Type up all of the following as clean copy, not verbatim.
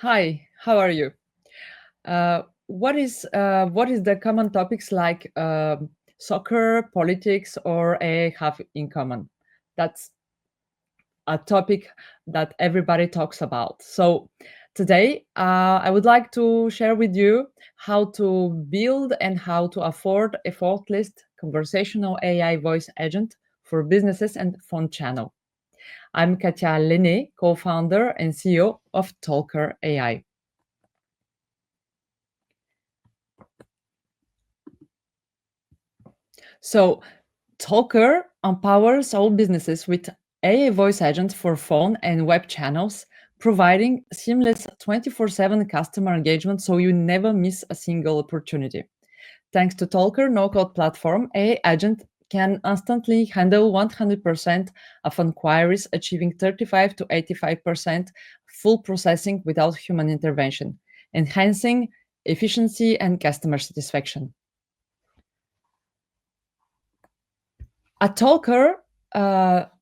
Hi, how are you? What is the common topics like soccer, politics, or a have in common? That's a topic that everybody talks about. So today, I would like to share with you how to build and how to afford a faultless conversational AI voice agent for businesses and phone channel. I'm Katya Lainé, co-founder and CEO of Talkr.ai. So Talker empowers all businesses with AI voice agents for phone and web channels, providing seamless 24/7 customer engagement so you never miss a single opportunity. Thanks to Talker no-code platform, AI agent can instantly handle 100% of inquiries, achieving 35 to 85% full processing without human intervention, enhancing efficiency and customer satisfaction. At Talker,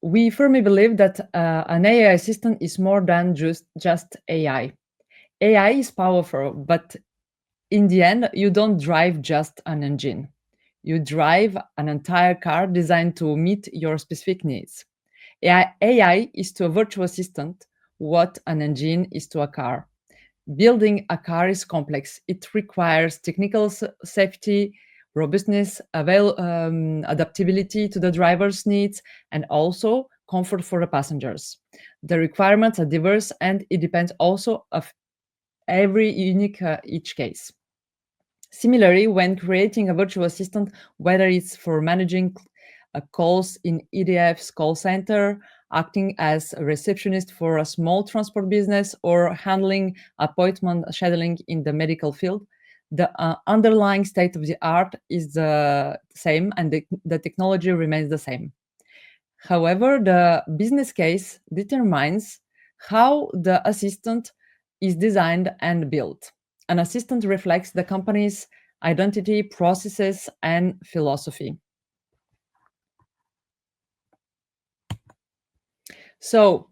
we firmly believe that an AI assistant is more than just AI. AI is powerful, but in the end, you don't drive just an engine. You drive an entire car designed to meet your specific needs. AI is to a virtual assistant what an engine is to a car. Building a car is complex. It requires technical safety, robustness, adaptability to the driver's needs, and also comfort for the passengers. The requirements are diverse, and it depends also of every unique each case. Similarly, when creating a virtual assistant, whether it's for managing calls in EDF's call center, acting as a receptionist for a small transport business, or handling appointment scheduling in the medical field, the underlying state of the art is the same and the technology remains the same. However, the business case determines how the assistant is designed and built. An assistant reflects the company's identity, processes, and philosophy. So,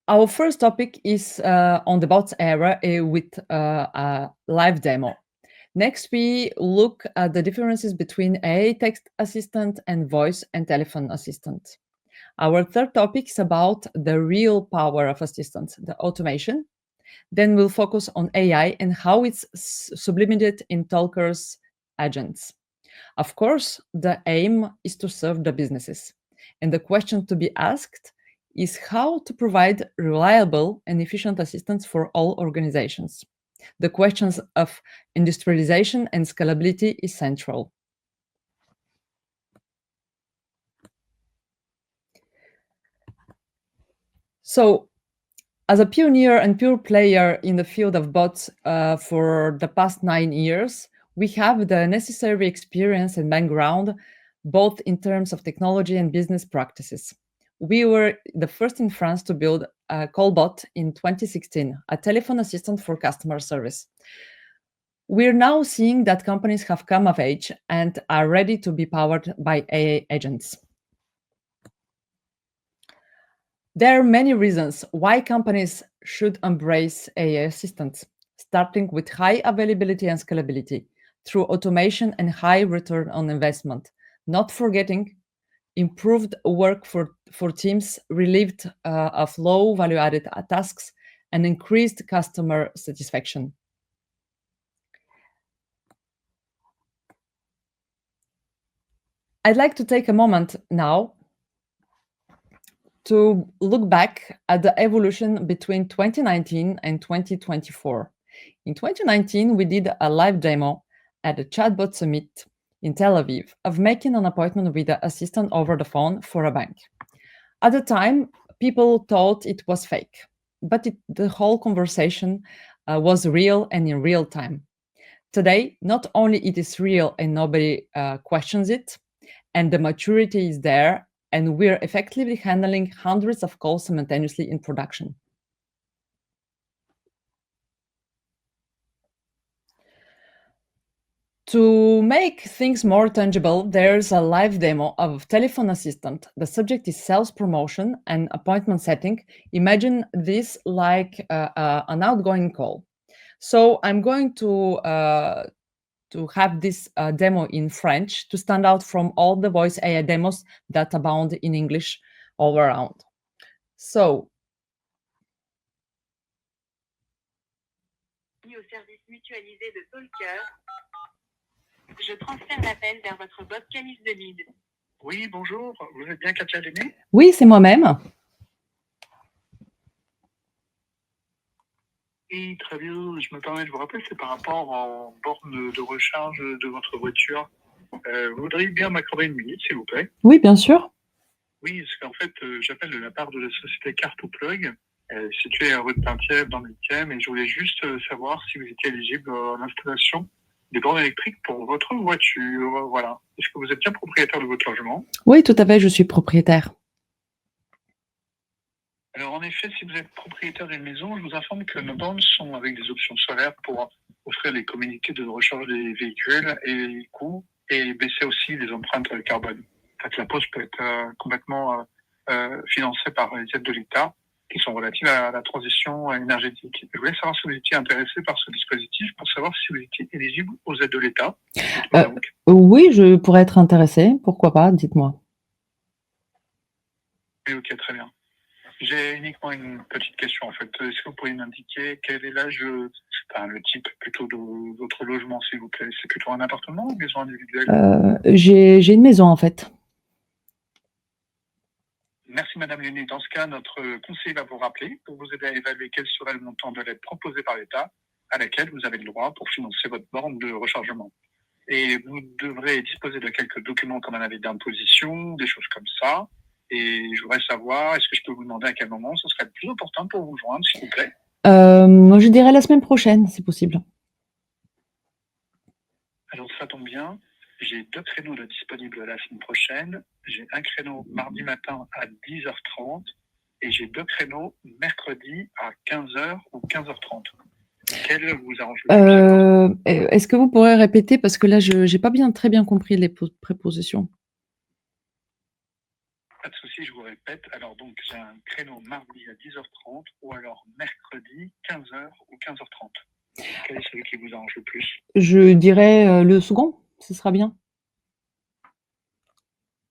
our first topic is on the bots era with a live demo. Next, we look at the differences between AI text assistant and voice and telephone assistant. Our third topic is about the real power of assistants, the automation. Then we'll focus on AI and how it's sublimated in Talker's agents. Of course, the aim is to serve the businesses. And the question to be asked is how to provide reliable and efficient assistance for all organizations. The questions of industrialization and scalability is central. So, as a pioneer and pure player in the field of bots for the past 9 years, we have the necessary experience and background, both in terms of technology and business practices. We were the first in France to build a callbot in 2016, a telephone assistant for customer service. We're now seeing that companies have come of age and are ready to be powered by AI agents. There are many reasons why companies should embrace AI assistants, starting with high availability and scalability through automation and high return on investment, not forgetting improved work for teams relieved of low value-added tasks and increased customer satisfaction. I'd like to take a moment now to look back at the evolution between 2019 and 2024. In 2019, we did a live demo at a chatbot summit in Tel Aviv of making an appointment with the assistant over the phone for a bank. At the time, people thought it was fake, but the whole conversation was real and in real time. Today, not only it is real and nobody questions it, and the maturity is there, and we're effectively handling hundreds of calls simultaneously in production. To make things more tangible, there's a live demo of Telephone Assistant. The subject is sales promotion and appointment setting. Imagine this like an outgoing call. So I'm going to have this demo in French to stand out from all the voice AI demos that abound in English all around. So, Au service mutualisé de Talkr. Je transfère l'appel vers votre bot Canis de lead. Oui, bonjour. Vous êtes bien Katya Lainé? oui, c'est moi-même. Oui, très bien. Je me permets de vous rappeler, c'est par rapport aux bornes de recharge de votre voiture. Vous voudriez bien m'accorder une minute, s'il vous plaît? Oui, bien sûr. Oui, parce qu'en fait, j'appelle de la part de la société Katya.ai, située à rue de Saint-Pierre dans le 8e, et je voulais juste savoir si vous étiez éligible à l'installation des bornes électriques pour votre voiture. Voilà. Est-ce que vous êtes bien propriétaire de votre logement? Oui, tout à fait, je suis propriétaire. Alors, en effet, si vous êtes propriétaire d'une maison, je vous informe que nos bornes sont avec des options solaires pour offrir les communautés de recharge des véhicules et les coûts et baisser aussi les empreintes carbone. En fait, la pause peut être complètement financée par les aides de l'État qui sont relatives à la transition énergétique. Je voulais savoir si vous étiez intéressé par ce dispositif pour savoir si vous étiez éligible aux aides de l'État. Oui, je pourrais être intéressée. Pourquoi pas? Dites-moi. Oui, ok, très bien. J'ai uniquement une petite question en fait. Est-ce que vous pourriez m'indiquer quel est l'âge, enfin le type plutôt de votre logement, s'il vous plaît? C'est plutôt un appartement ou une maison individuelle? J'ai une maison en fait. Merci Madame Lainé. Dans ce cas, notre conseiller va vous rappeler pour vous aider à évaluer quel serait le montant de l'aide proposée par l'État à laquelle vous avez le droit pour financer votre borne de rechargement. Et vous devrez disposer de quelques documents comme un avis d'imposition, des choses comme ça. Et je voudrais savoir, est-ce que je peux vous demander à quel moment ce serait le plus opportun pour vous joindre, s'il vous plaît? Moi, je dirais la semaine prochaine, c'est possible. Alors ça tombe bien, j'ai 2 créneaux de disponibles la semaine prochaine. J'ai un créneau mardi matin à 10h30 et j'ai 2 créneaux mercredi à 15h ou 15h30. Quel vous arrange le plus? Est-ce que vous pourrez répéter parce que là, je n'ai pas très bien compris les prépositions. Pas de souci, je vous répète. Alors donc, j'ai un créneau mardi à 10h30 ou alors mercredi 15h ou 15h30. Quel est celui qui vous arrange le plus? Je dirais le second, ce sera bien.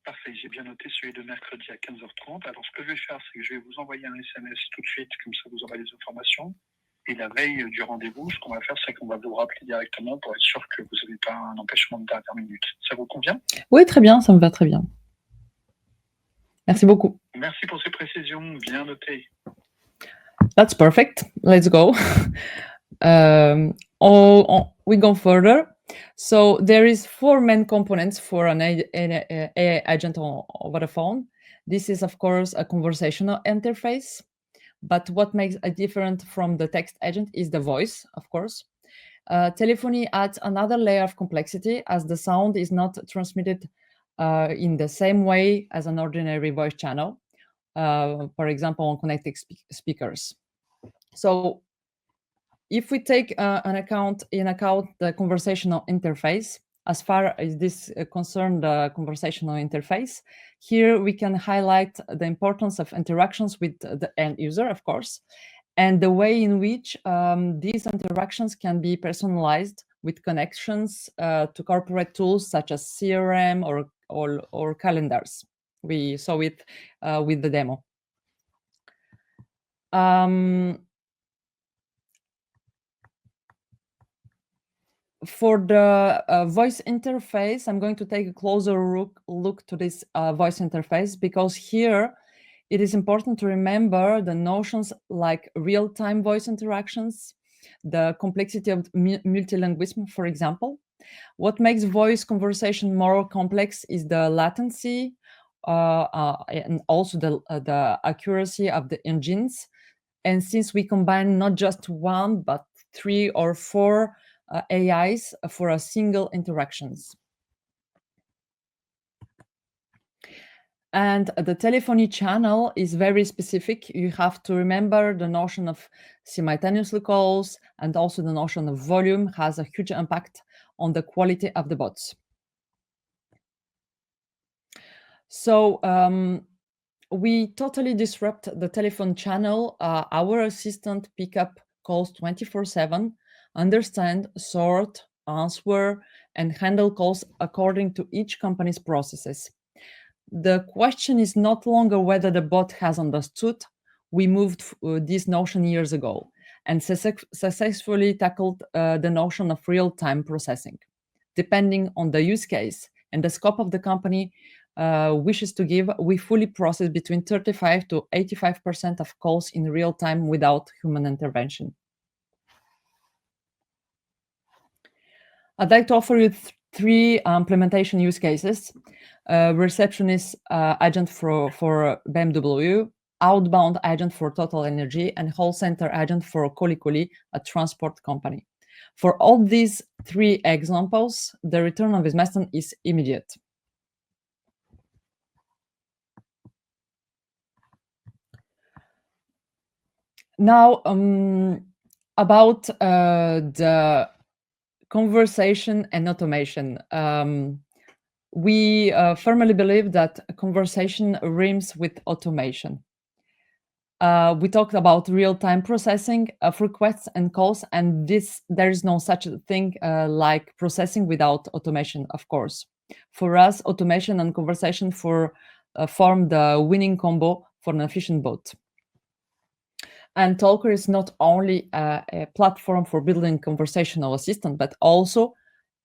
Parfait, j'ai bien noté celui de mercredi à 15h30. Alors, ce que je vais faire, c'est que je vais vous envoyer un SMS tout de suite, comme ça vous aurez les informations. Et la veille du rendez-vous, ce qu'on va faire, c'est qu'on va vous rappeler directement pour être sûr que vous n'avez pas un empêchement de dernière minute. Ça vous convient? Oui, très bien, ça me va très bien. Merci beaucoup. Merci pour ces précisions, bien noté. That's perfect. Let's go. We go further. So there is 4 main components for an AI agent over the phone. This is, of course, a conversational interface. But what makes it different from the text agent is the voice, of course. Telephony adds another layer of complexity as the sound is not transmitted in the same way as an ordinary voice channel, for example, on connected speakers. So if we take in account the conversational interface, as far as this concerns the conversational interface, here we can highlight the importance of interactions with the end user, of course, and the way in which these interactions can be personalized with connections to corporate tools such as CRM or calendars. We saw it with the demo. For the voice interface, I'm going to take a closer look to this voice interface because here it is important to remember the notions like real-time voice interactions, the complexity of multilingualism, for example. What makes voice conversation more complex is the latency and also the accuracy of the engines. And since we combine not just 1, but 3 or 4 AIs for a single interactions. And the telephony channel is very specific. You have to remember the notion of simultaneously calls and also the notion of volume has a huge impact on the quality of the bots. So we totally disrupt the telephone channel. Our assistant pick up calls 24/7, understand, sort, answer, and handle calls according to each company's processes. The question is not longer whether the bot has understood. We moved this notion years ago and successfully tackled the notion of real-time processing. Depending on the use case and the scope of the company wishes to give, we fully process between 35 to 85% of calls in real time without human intervention. I'd like to offer you three implementation use cases. Receptionist agent for BMW, outbound agent for Total Energy, and call center agent for Kolikoli, a transport company. For all these three examples, the return on investment is immediate. Now, about the conversation and automation. We firmly believe that conversation rhymes with automation. We talked about real-time processing of requests and calls, and there is no such thing like processing without automation, of course. For us, automation and conversation form the winning combo for an efficient bot. And Talkr is not only a platform for building conversational assistant, but also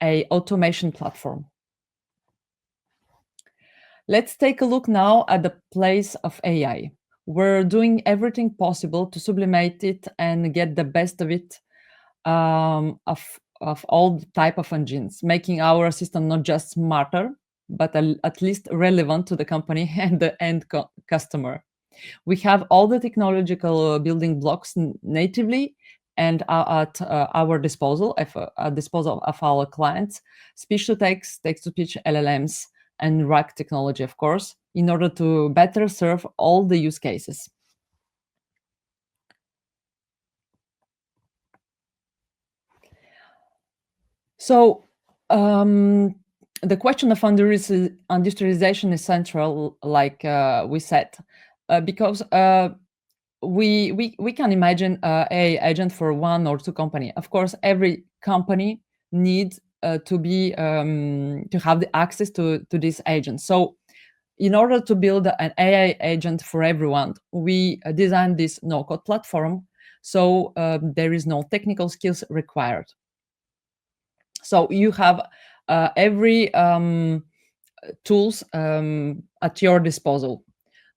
an automation platform. Let's take a look now at the place of AI. We're doing everything possible to sublimate it and get the best of it, of all type of engines, making our assistant not just smarter, but at least relevant to the company and the end customer. We have all the technological building blocks natively and at our disposal, at disposal of our clients, speech-to-text, text-to-speech LLMs, and RAG technology, of course, in order to better serve all the use cases. So the question of industrialization is central, like we said, because we can imagine a agent for one or two company. Of course, every company needs to have the access to this agent. So in order to build an AI agent for everyone, we designed this no-code platform. So there is no technical skills required. So you have every tools at your disposal.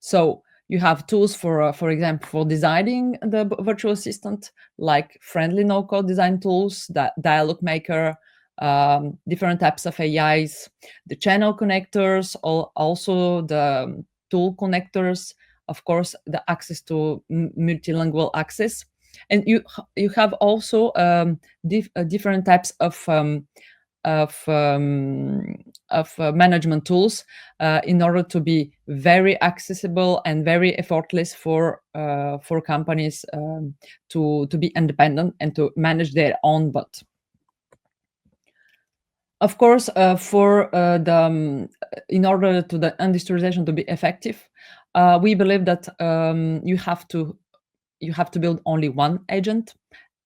So you have tools for example, for designing the virtual assistant, like friendly no-code design tools, that dialogue maker, different types of AIs, the channel connectors, also the tool connectors, of course, the access to multilingual access. And you have also different types of management tools in order to be very accessible and very effortless for companies to be independent and to manage their own bot. Of course, in order to the industrialization to be effective, we believe that you have to build only one agent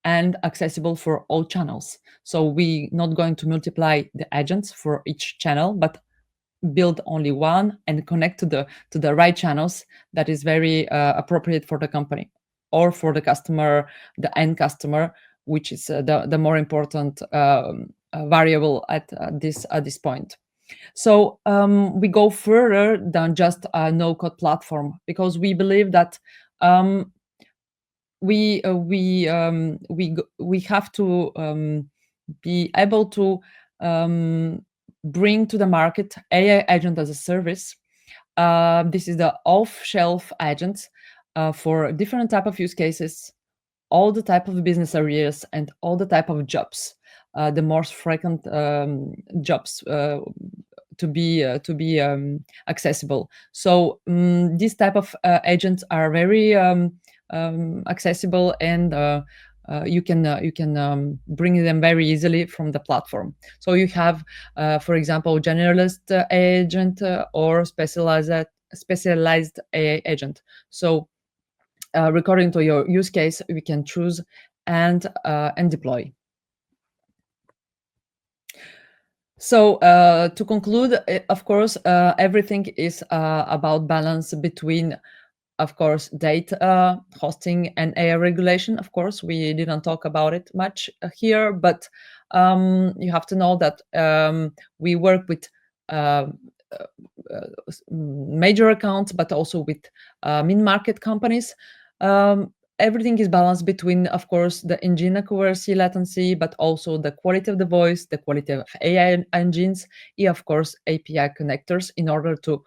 and accessible for all channels. So we're not going to multiply the agents for each channel, but build only one and connect to the right channels that is very appropriate for the company or for the customer, the end customer, which is the more important variable at this point. So we go further than just a no-code platform, because we believe that we have to be able to bring to the market AI agent as a service. This is the off-shelf agent for different type of use cases, all the type of business areas, and all the type of jobs, the most frequent jobs to be accessible. So these type of agents are very accessible and you can bring them very easily from the platform. So you have, for example, generalist agent or specialized AI agent. So according to your use case, we can choose and deploy. So to conclude, of course, everything is about balance between, of course, data hosting and AI regulation. Of course, we didn't talk about it much here, but you have to know that we work with uh, major accounts, but also with mid-market companies. Everything is balanced between, of course, the engine accuracy, latency, but also the quality of the voice, the quality of AI engines, and of course API connectors, in order to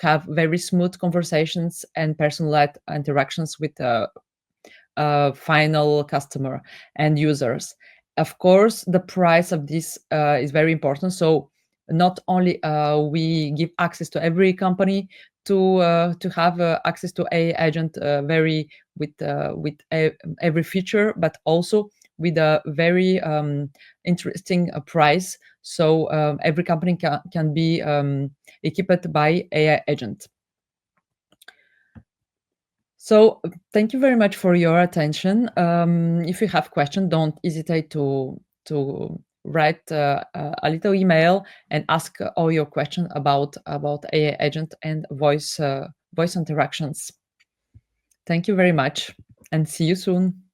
have very smooth conversations and personalized interactions with final customer and users. Of course, the price of this is very important. So not only we give access to every company to have access to AI agent very with every feature, but also with a very interesting price. So every company can be equipped by AI agent. So thank you very much for your attention. If you have questions, don't hesitate to write a little email and ask all your questions about AI agent and voice interactions. Thank you very much, and see you soon.